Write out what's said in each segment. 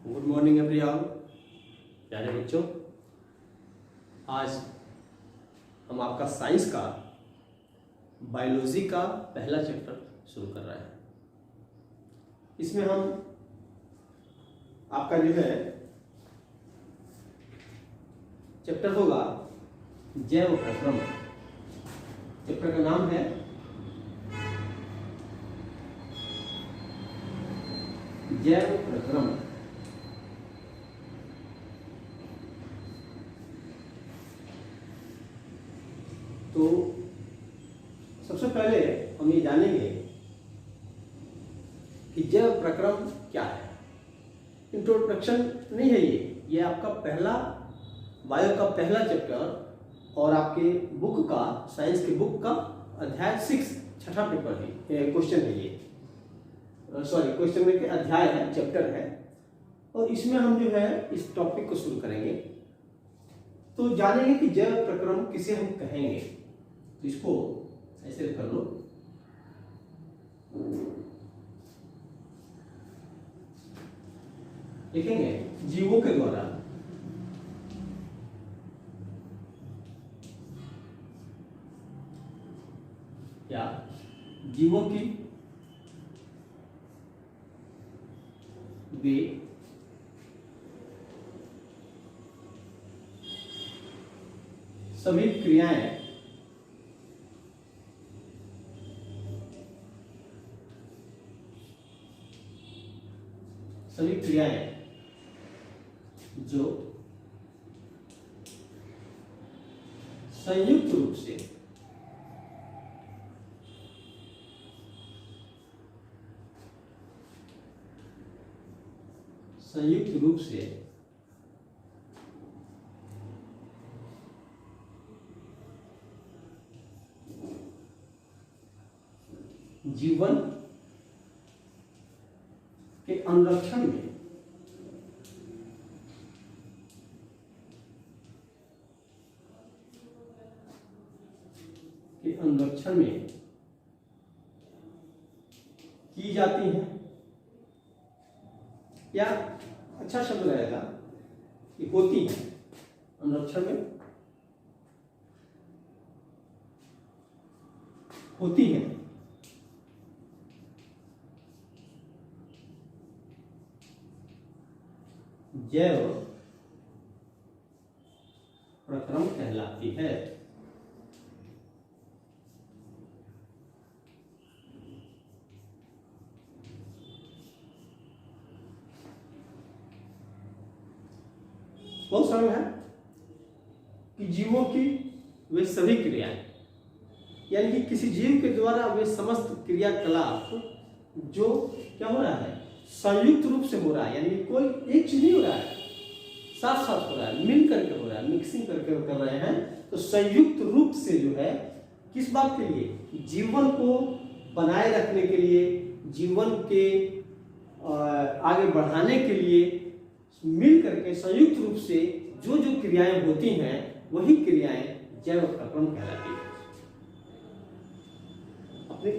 Good morning everyone, प्यारे बच्चों। आज हम आपका साइंस का बायोलॉजी का पहला चैप्टर शुरू कर रहे हैं। इसमें हम आपका जो है चैप्टर होगा जैव प्रक्रम। चैप्टर का नाम है जैव प्रक्रम। तो सबसे पहले हम ये जानेंगे कि जैव प्रक्रम क्या है। इंट्रोडक्शन नहीं है ये आपका पहला बायो का पहला चैप्टर और आपके बुक का साइंस की बुक का अध्याय 6 छठा पेपर है, क्वेश्चन है ये, सॉरी क्वेश्चन में अध्याय है, चैप्टर है। और इसमें हम जो है इस टॉपिक को शुरू करेंगे। तो जानेंगे कि जैव प्रक्रम किसे हम कहेंगे। तो इसको ऐसे कर लो, लिखेंगे जीवों के द्वारा या जीवों की वे सभी क्रियाएं जो संयुक्त रूप से जीवन के अनुरक्षण में की जाती हैं, या अच्छा शब्द रहेगा कि होती है। अनुरक्षण में होती है जैव प्रक्रम कहलाती है। बहुत सरल है कि जीवों की वे सभी क्रियाएं, यानी कि किसी जीव के द्वारा वे समस्त क्रियाकलाप जो क्या हो रहा है, संयुक्त रूप से हो रहा है, यानी कोई एक चीज नहीं हो रहा है, साथ साथ हो रहा है, मिल करके हो रहा है, मिक्सिंग करके कर रहे हैं। तो संयुक्त रूप से जो है किस बात के लिए, जीवन को बनाए रखने के लिए, जीवन के आगे बढ़ाने के लिए मिल करके संयुक्त रूप से जो जो क्रियाएं होती हैं वही क्रियाएं जैव प्रक्रम कहलाती है।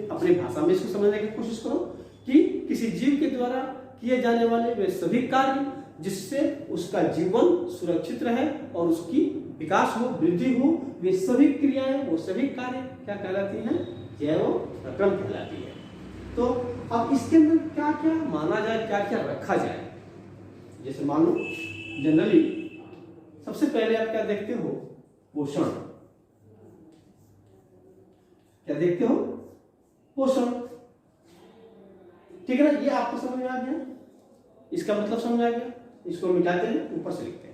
अपनी भाषा में इसको समझने की कोशिश करो कि किसी जीव के द्वारा किए जाने वाले वे सभी कार्य जिससे उसका जीवन सुरक्षित रहे और उसकी विकास हो, वृद्धि हो, वे सभी क्रियाएं, वो सभी कार्य क्या कहलाती हैं, जैव प्रक्रम कहलाती है। तो अब इसके अंदर क्या क्या माना जाए, क्या क्या रखा जाए। जैसे मान लो जनरली सबसे पहले आप क्या देखते हो, पोषण। क्या देखते हो, पोषण। ठीक है ना, ये आपको समझ में आ गया, इसका मतलब समझ में आ गया। इसको मिटाते हैं, ऊपर से लिखते हैं।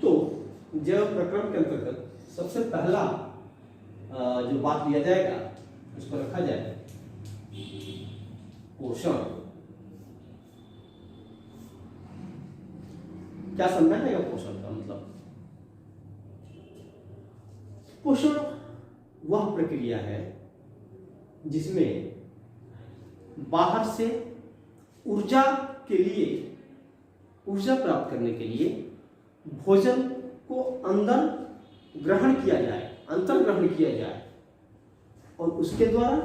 तो जैव प्रक्रम के अंतर्गत सबसे पहला जो बात लिया जाएगा उसको रखा जाए पोषण। क्या समझा जाएगा पोषण का मतलब? पोषण वह प्रक्रिया है जिसमें बाहर से ऊर्जा के लिए, ऊर्जा प्राप्त करने के लिए भोजन को अंदर ग्रहण किया जाए, अंतर्ग्रहण किया जाए, और उसके द्वारा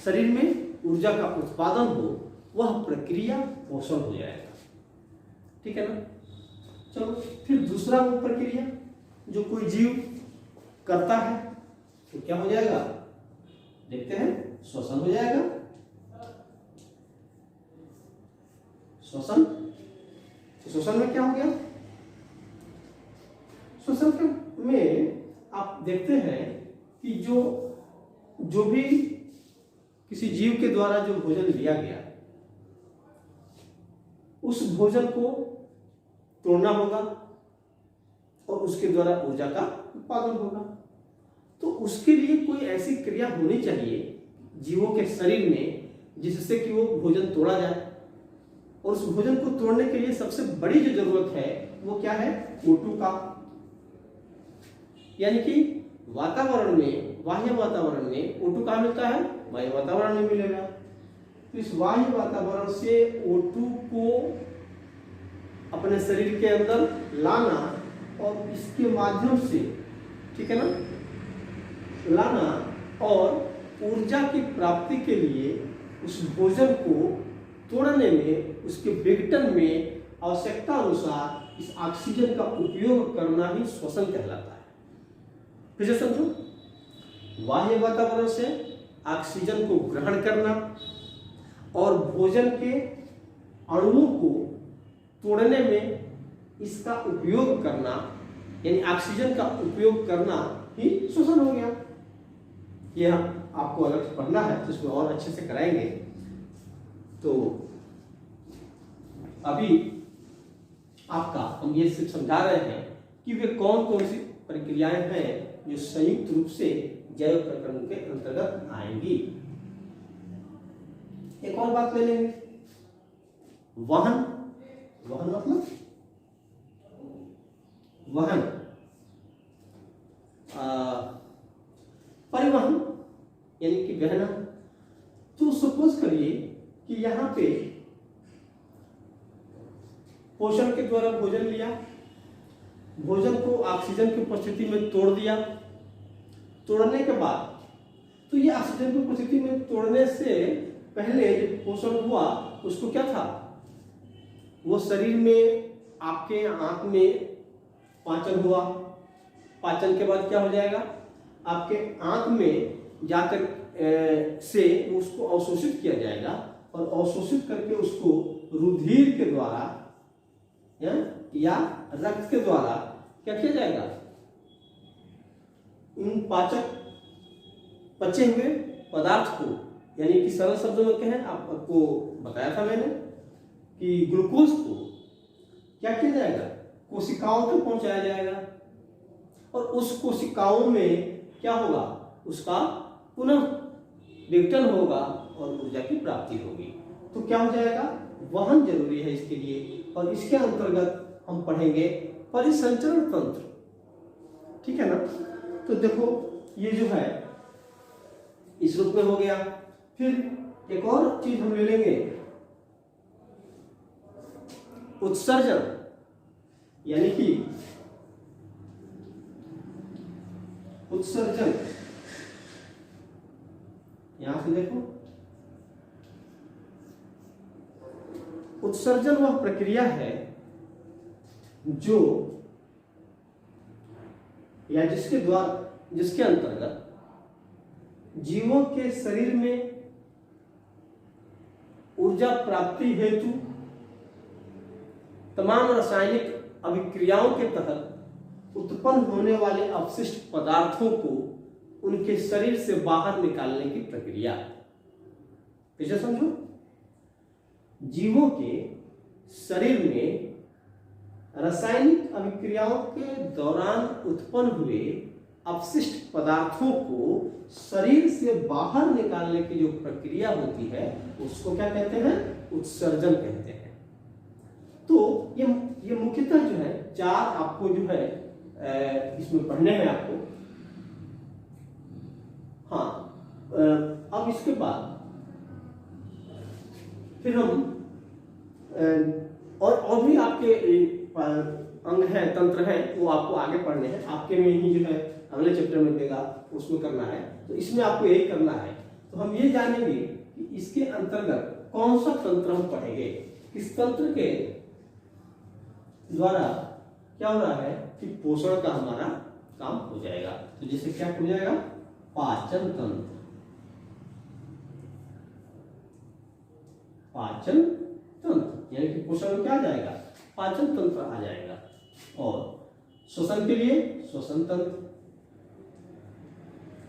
शरीर में ऊर्जा का उत्पादन हो, वह प्रक्रिया पोषण हो जाएगा। ठीक है ना। चलो फिर दूसरा वो प्रक्रिया जो कोई जीव करता है तो क्या हो जाएगा, देखते हैं, श्वसन हो जाएगा। श्वसन, श्वसन में क्या हो गया, श्वसन में आप देखते हैं कि जो भी किसी जीव के द्वारा जो भोजन लिया गया, उस भोजन को तोड़ना होगा और उसके द्वारा ऊर्जा का उत्पादन होगा। तो उसके लिए कोई ऐसी क्रिया होनी चाहिए जीवों के शरीर में जिससे कि वो भोजन तोड़ा जाए। और उस भोजन को तोड़ने के लिए सबसे बड़ी जो जरूरत है वो क्या है, O2 का। यानी कि वातावरण में, बाह्य वातावरण में O2 कहाँ मिलता है, बाह्य वातावरण में मिलेगा। तो इस बाह्य वातावरण से O2 को अपने शरीर के अंदर लाना और इसके माध्यम से, ठीक है ना, लाना और ऊर्जा की प्राप्ति के लिए उस भोजन को तोड़ने में, उसके विघटन में आवश्यकता अनुसार इस ऑक्सीजन का उपयोग करना ही श्वसन कहलाता है। फिर से समझो, बाह्य वातावरण से ऑक्सीजन को ग्रहण करना और भोजन के अणुओं को तोड़ने में इसका उपयोग करना, यानी ऑक्सीजन का उपयोग करना ही श्वसन हो गया। यह आपको अलग पढ़ना है तो इसको और अच्छे से कराएंगे। तो अभी आपका हम ये सिर्फ समझा रहे हैं कि वे कौन कौन सी प्रक्रियाएं हैं जो संयुक्त रूप से जैव प्रक्रम के अंतर्गत आएंगी। एक और बात ले लेंगे, वहन। वहन मतलब वहन, परिवहन यानी कि बहना। तो सपोज करिए कि यहां पे पोषण के द्वारा भोजन लिया, भोजन को ऑक्सीजन की उपस्थिति में तोड़ दिया। तोड़ने के बाद तो ये ऑक्सीजन की उपस्थिति में तोड़ने से पहले जो पोषण हुआ उसको क्या था, वो शरीर में आपके आंत में पाचन हुआ। पाचन के बाद क्या हो जाएगा, आपके आंत में जाकर से उसको अवशोषित किया जाएगा और अवशोषित करके उसको रुधिर के द्वारा या रक्त के द्वारा क्या किया जाएगा, इन पाचक पचे हुए पदार्थ को, यानी कि सरल शब्दों में कहें, आपको बताया था मैंने कि ग्लूकोज को क्या किया जाएगा, कोशिकाओं को पहुंचाया जाएगा और उस कोशिकाओं में क्या होगा, उसका पुनः विघटन होगा और ऊर्जा की प्राप्ति होगी। तो क्या हो जाएगा, वहन जरूरी है इसके लिए। और इसके अंतर्गत हम पढ़ेंगे परिसंचरण तंत्र। ठीक है ना। तो देखो ये जो है इस रूप में हो गया। फिर एक और चीज हम ले लेंगे, उत्सर्जन, यानी कि उत्सर्जन। यहां से देखो, उत्सर्जन वह प्रक्रिया है जो या जिसके अंतर्गत जीवों के शरीर में ऊर्जा प्राप्ति हेतु तमाम रासायनिक अभिक्रियाओं के तहत उत्पन्न होने वाले अपशिष्ट पदार्थों को उनके शरीर से बाहर निकालने की प्रक्रिया। इसे समझो, जीवों के शरीर में रासायनिक अभिक्रियाओं के दौरान उत्पन्न हुए अपशिष्ट पदार्थों को शरीर से बाहर निकालने की जो प्रक्रिया होती है उसको क्या कहते हैं, उत्सर्जन कहते हैं। तो ये मुख्यतः जो है चार आपको जो है इसमें पढ़ने हैं आपको। हाँ, अब इसके बाद फिर हम और भी आपके अंग है, तंत्र है, वो आपको आगे पढ़ने हैं, आपके में ही जो है अगले चैप्टर में देगा, उसमें करना है। तो इसमें आपको यही करना है। तो हम ये जानेंगे कि इसके अंतर्गत कौन सा तंत्र हम पढ़ेंगे, किस तंत्र के द्वारा क्या हो रहा है कि पोषण का हमारा काम हो जाएगा। तो जैसे क्या हो जाएगा, पाचन तंत्र, पाचन तंत्र यानी कि पोषण में क्या आ जाएगा, पाचन तंत्र आ जाएगा। और श्वसन के लिए श्वसन तंत्र,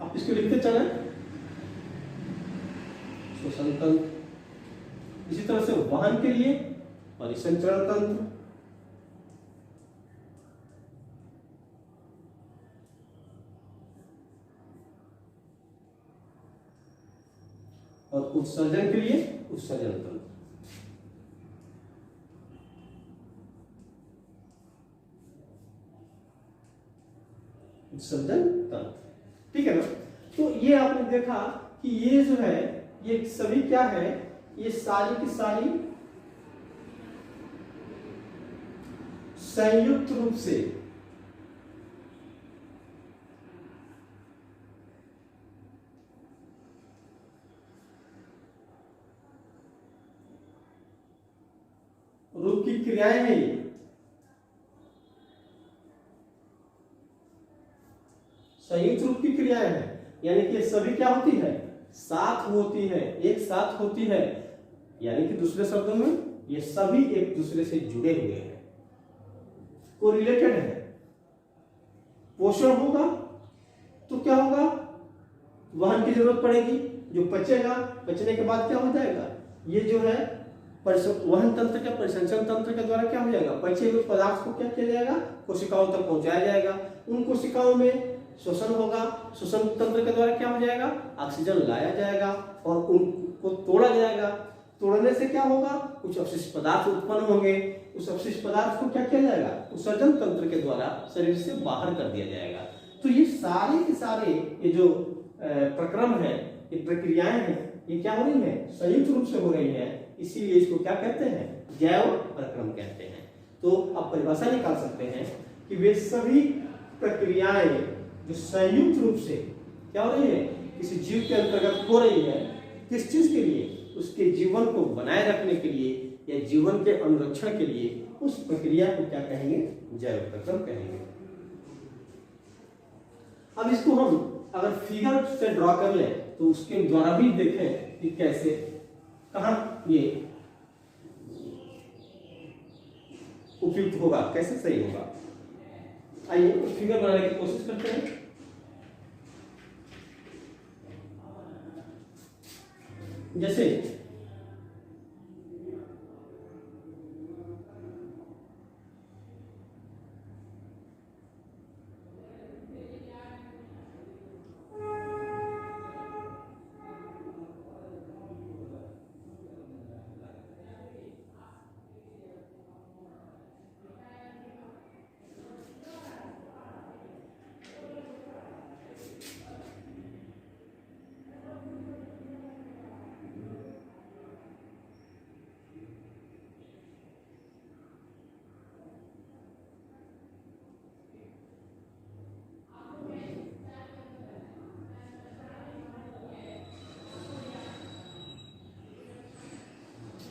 आप इसको लिखते चले, श्वसन तंत्र। इसी तरह से वाहन के लिए परिसंचरण तंत्र, और उत्सर्जन के लिए उत्सर्जन तंत्र। उत्सर्जन तंत्र, ठीक है ना। तो ये आपने देखा कि ये जो है ये सभी क्या है, ये सारी की सारी संयुक्त रूप से रूप की क्रियाएं हैं। ये संयुक्त रूप की क्रियाएं हैं, यानी कि सभी क्या होती है, साथ होती है, एक साथ होती है। यानी कि दूसरे शब्दों में ये सभी एक दूसरे से जुड़े हुए हैं, कोरिलेटेड है। पोषण होगा तो क्या होगा, वहन की जरूरत पड़ेगी, जो पचेगा, पचने के बाद क्या हो जाएगा, ये जो है वहन तंत्र का परिसंचरण तंत्र के द्वारा क्या हो जाएगा, पचे हुए पदार्थ को क्या किया जाएगा, कोशिकाओं तक पहुंचाया जाएगा। उन कोशिकाओं में श्वसन होगा, श्वसन तंत्र के द्वारा क्या हो जाएगा, ऑक्सीजन लाया जाएगा और उनको तोड़ा जाएगा। तोड़ने से क्या होगा, कुछ अवशिष्ट पदार्थ उत्पन्न होंगे। उस अवशिष्ट पदार्थ को क्या किया जाएगा, उत्सर्जन तंत्र के द्वारा शरीर से बाहर कर दिया जाएगा। तो ये सारे के सारे ये जो प्रक्रम है, ये प्रक्रियाएं हैं, ये क्या हो रही है, संयुक्त रूप से हो रही है। इसीलिए इसको क्या कहते हैं, जैव प्रक्रम कहते हैं। तो आप परिभाषा निकाल सकते हैं कि वे सभी प्रक्रियाएं जो संयुक्त रूप से क्या हो रही है, किसी जीव के अंतर्गत हो रही है, किस चीज के लिए, उसके जीवन को बनाए रखने के लिए या जीवन के अनुरक्षण के लिए, उस प्रक्रिया को क्या कहेंगे, जैव प्रक्रम कहेंगे। अब इसको हम अगर फिगर से ड्रॉ कर ले तो उसके द्वारा भी देखें कि कैसे, कहां ये उपयुक्त होगा, कैसे सही होगा। आइए फिगर बनाने की कोशिश करते हैं। जैसे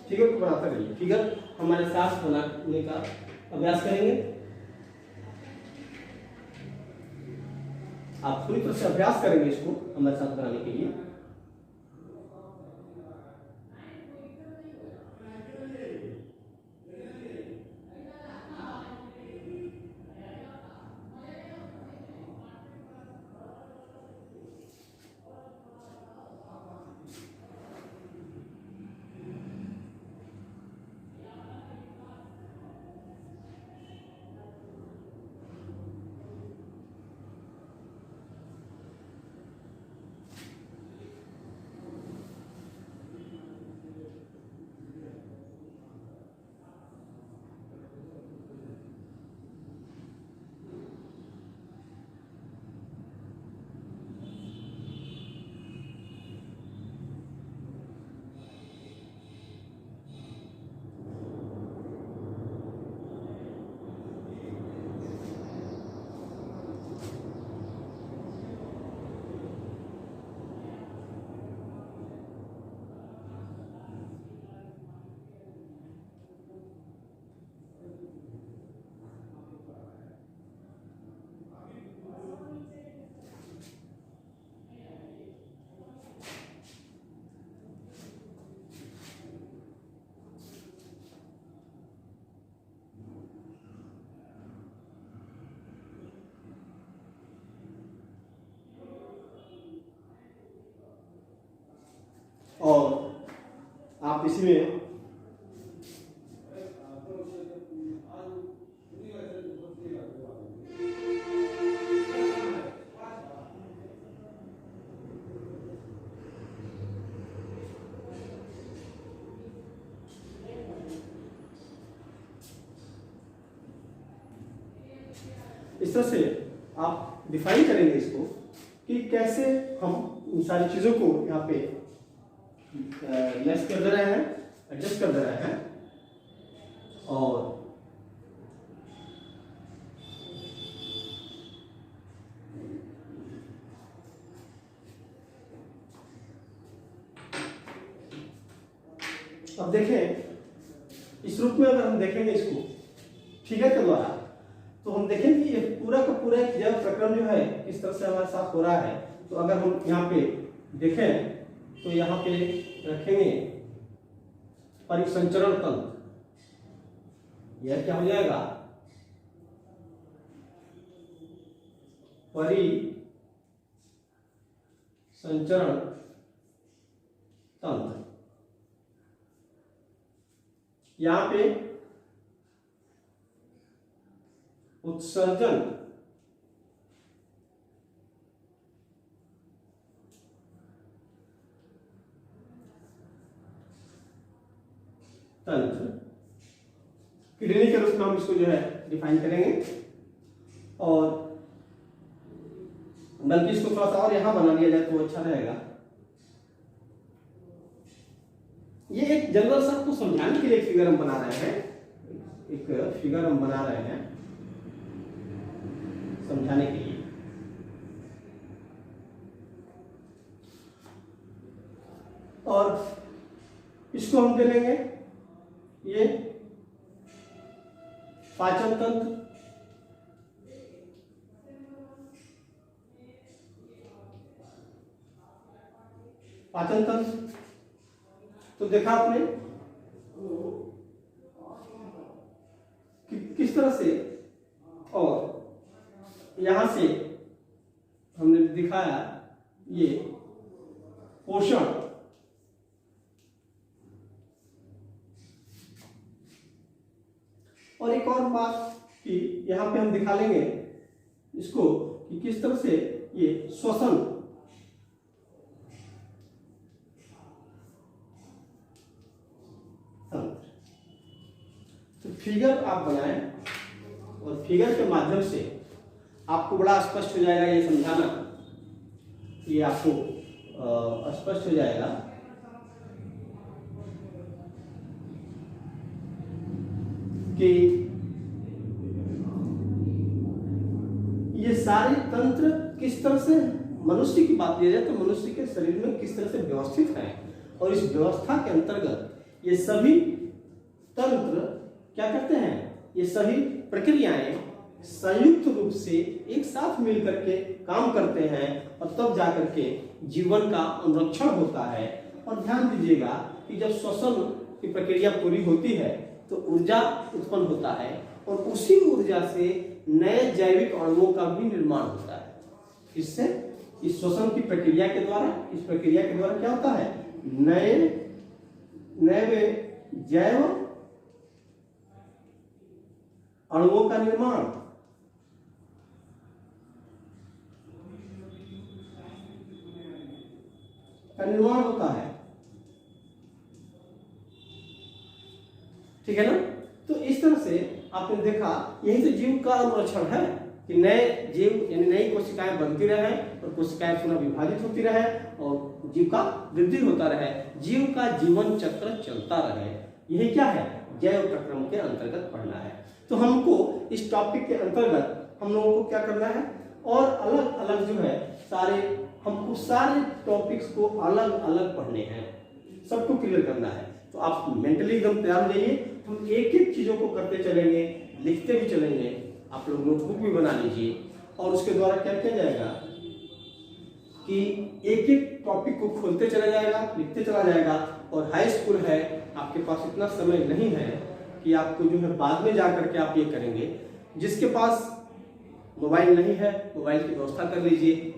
फिगर को बनाता रहिए, फिगर हमारे साथ बनाने का अभ्यास करेंगे। आप पूरी तरह से अभ्यास करेंगे इसको हमारे साथ बनाने के लिए। और आप इसमें इस तरह से आप डिफाइन करेंगे इसको कि कैसे हम इन सारी चीज़ों को यहाँ पे लेस कर दे रहे हैं, एडजस्ट कर दे रहे हैं। और अब देखें, इस रूप में अगर हम देखेंगे इसको फिगर के द्वारा, तो हम देखें कि ये पूरा का पूरा एक जैव प्रक्रम जो है किस तरह से हमारे साथ हो रहा है। तो अगर हम यहाँ पे देखें तो यहाँ पे रखेंगे परिसंचरण तंत्र, यह क्या हो जाएगा, परिसंचरण तंत्र। यहाँ पे उत्सर्जन तंत्र, किडनी के रूप में हम इसको जो है डिफाइन करेंगे। और बल्कि इसको थोड़ा सा और यहां बना लिया जाए तो अच्छा रहेगा। ये एक जनरल सा को समझाने के लिए एक फिगर हम बना रहे हैं, एक फिगर हम बना रहे हैं समझाने के लिए। और इसको हम दे लेंगे ये पाचन तंत्र, पाचन तंत्र। तो देखा आपने कि किस तरह से, और यहां से हमने दिखाया ये पोषण, और एक और बात कि यहां पे हम दिखा लेंगे इसको कि किस तरह से ये श्वसन तंत्र। तो फिगर आप बनाएं और फिगर के माध्यम से आपको बड़ा स्पष्ट हो जाएगा ये समझाना, ये आपको स्पष्ट हो जाएगा कि ये सारे तंत्र किस तरह से, मनुष्य की बात की जाए तो मनुष्य के शरीर में किस तरह से व्यवस्थित है, और इस व्यवस्था के अंतर्गत ये सभी तंत्र क्या करते हैं, ये सभी प्रक्रियाएं संयुक्त रूप से एक साथ मिल करके काम करते हैं, और तब जाकर के जीवन का अनुरक्षण होता है। और ध्यान दीजिएगा कि जब श्वसन की प्रक्रिया पूरी होती है तो ऊर्जा उत्पन्न होता है, और उसी ऊर्जा से नए जैविक अणुओं का भी निर्माण होता है। इससे, इस श्वसन की प्रक्रिया के द्वारा, इस प्रक्रिया के द्वारा क्या होता है, नए जैव अणुओं का निर्माण। होता है, ठीक है ना। तो इस तरह से आपने देखा, यही तो जीव का अनुरक्षण है कि नए जीव यानी नई कोशिकाएं बनती रहे, और कोशिकाएं पुनः विभाजित होती रहे, और जीव का वृद्धि होता रहे, जीव का जीवन चक्र चलता रहे। यही क्या है, जैव प्रक्रम के अंतर्गत पढ़ना है। तो हमको इस टॉपिक के अंतर्गत हम लोगों को क्या करना है, और अलग अलग जो है हमको सारे टॉपिक्स को अलग अलग पढ़ने हैं, सबको क्लियर करना है। तो आप मेंटली एकदम तैयार हो जाइए, हम एक एक चीजों को करते चलेंगे, लिखते भी चलेंगे। आप लोग नोटबुक भी बना लीजिए, और उसके द्वारा क्या किया जाएगा कि एक एक टॉपिक को खोलते चला जाएगा, लिखते चला जाएगा। और हाई स्कूल है, आपके पास इतना समय नहीं है कि आपको जो है बाद में जा करके आप ये करेंगे। जिसके पास मोबाइल नहीं है, मोबाइल की व्यवस्था कर लीजिए।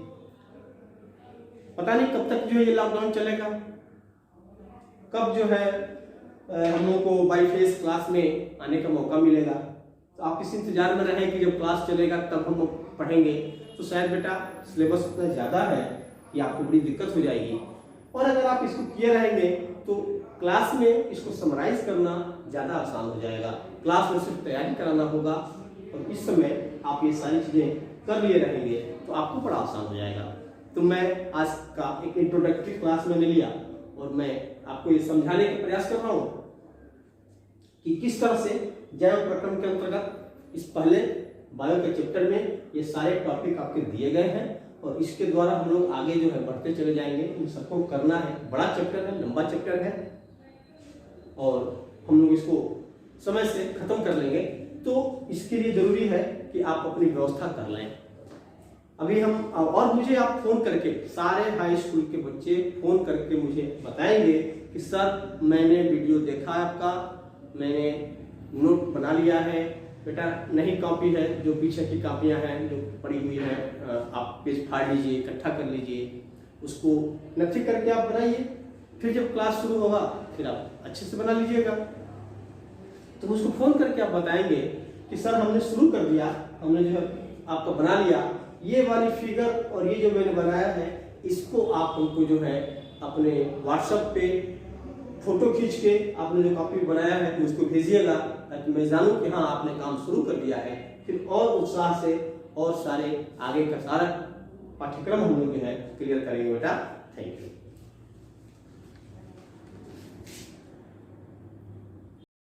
पता नहीं कब तक जो है ये लॉकडाउन चलेगा, कब जो है हम लोगों को बाई फेस क्लास में आने का मौका मिलेगा। तो आप इस इंतजार में रहें कि जब क्लास चलेगा तब हम लोग पढ़ेंगे। तो शायद बेटा सिलेबस उतना ज़्यादा है कि आपको बड़ी दिक्कत हो जाएगी। और अगर आप इसको किए रहेंगे तो क्लास में इसको समराइज करना ज़्यादा आसान हो जाएगा। क्लास में सिर्फ तैयारी कराना होगा और इस समय आप ये सारी चीज़ें कर लिए रहेंगे तो आपको बड़ा आसान हो जाएगा। तो मैं आज का एक इंट्रोडक्टरी क्लास मैंने लिया और मैं आपको ये समझाने का प्रयास कर रहा हूँ कि किस तरह से जैव प्रक्रम के अंतर्गत इस पहले बायो के चैप्टर में ये सारे टॉपिक आपके दिए गए हैं और इसके द्वारा हम लोग आगे जो है बढ़ते चले जाएंगे। इन सबको करना है, बड़ा चैप्टर है, लंबा चैप्टर है और हम लोग इसको समय से खत्म कर लेंगे। तो इसके लिए जरूरी है कि आप अपनी व्यवस्था कर लें। अभी हम और मुझे आप फोन करके, सारे हाई स्कूल के बच्चे फोन करके मुझे बताएंगे कि सर मैंने वीडियो देखा है आपका, मैंने नोट बना लिया है। बेटा नहीं कॉपी है, जो पीछे की कापियां हैं जो पड़ी हुई हैं आप पेज फाड़ लीजिए, इकट्ठा कर लीजिए, उसको नक्शे करके आप बनाइए। फिर जब क्लास शुरू होगा फिर आप अच्छे से बना लीजिएगा। तो उसको फोन करके आप बताएंगे कि सर हमने शुरू कर दिया, हमने जो है आपका बना लिया, ये वाली फिगर और ये जो मैंने बनाया है इसको आप हमको जो है अपने व्हाट्सएप पे फोटो खींच के आपने जो कॉपी बनाया है तो उसको भेजिएगा ताकि मैं जानूं कि हाँ आपने काम शुरू कर दिया है। फिर और उत्साह से और सारे आगे का सारा पाठ्यक्रम हम लोग जो है क्लियर करेंगे बेटा। Thank you.